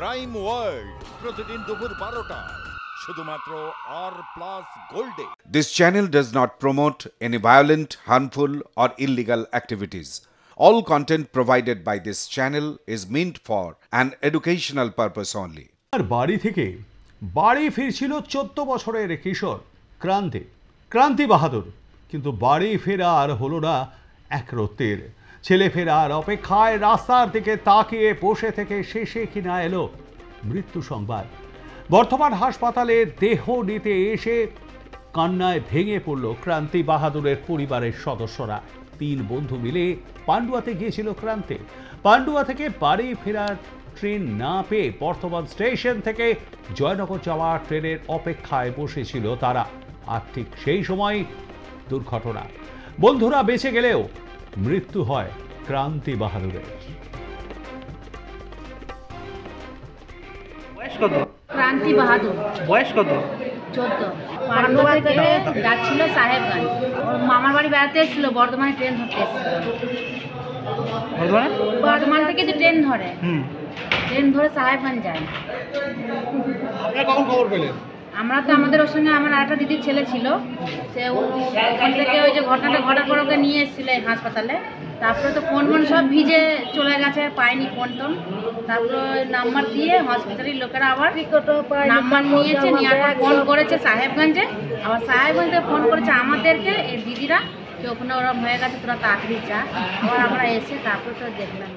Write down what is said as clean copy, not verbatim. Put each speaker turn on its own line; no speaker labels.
Crime world প্রতিদিন দুপুর 12টায় শুধুমাত্র R+ গোল্ডে।
This channel does not promote any violent, harmful, or illegal activities. All content provided by this channel is meant for an educational purpose only.
আর বাড়ি থেকে বাড়ি ফিরছিল 14 বছরের কিশোর ক্রান্তি বাহাদুর, কিন্তু বাড়ি ফেরা আর হলো না একরত্তির। ছেলে ফেরার অপেক্ষায় রাস্তার দিকে তাকিয়ে বসে থেকে শেষে কিনা এলো মৃত্যু সংবাদ। বর্ধমান হাসপাতালে দেহ নিতে এসে কান্নায় ভেঙে পড়ল ক্রান্তি বাহাদুরের পরিবারের সদস্যরা। 3 বন্ধু মিলে পান্ডুয়াতে গিয়েছিল ক্রান্তি। পান্ডুয়া থেকে বাড়ি ফেরার ট্রেন না পেয়ে বর্ধমান স্টেশন থেকে জয়নগর যাওয়ার ট্রেনের অপেক্ষায় বসেছিল তারা। আর ঠিক সেই সময় দুর্ঘটনা। বন্ধুরা বেঁচে গেলেও মৃত্যু হয় ক্রান্তি বাহাদুরের।
বয়স কত?
ক্রান্তি বাহাদুর।
বয়স কত?
14। পান্ডুয়া থেকে যাচ্ছিল সাহেবগঞ্জ। ওর মামার বাড়ি বেড়াতে এসেছিল, বর্ধমানে ট্রেন ধরতে এসেছিল। বর্ধমান থেকে যে ট্রেন ধরে, ট্রেন ধরে সাহেবগঞ্জ যায়।
আপনারা কখন খবর পেলেন?
আমরা তো আমাদের ওর সঙ্গে আমার আরেকটা দিদির ছেলে ছিল, সে ওখান থেকে ওই যে ঘটনাটা ঘটার পর ওকে নিয়ে এসেছিল হাসপাতালে। তারপরে তো ফোন সব ভিজে চলে গেছে, পায়নি ফোন। তারপরে নাম্বার দিয়ে হসপিটালের লোকেরা আবার নাম্বার নিয়েছে, নিয়ে ফোন করেছে সাহেবগঞ্জে। আবার সাহেবগঞ্জ থেকে ফোন করেছে আমাদেরকে, এই দিদিরা, যে ওখানে ওরম হয়ে গেছে, তোরা তাড়াতাড়ি যা। আবার আমরা এসে তারপরে তো দেখলাম।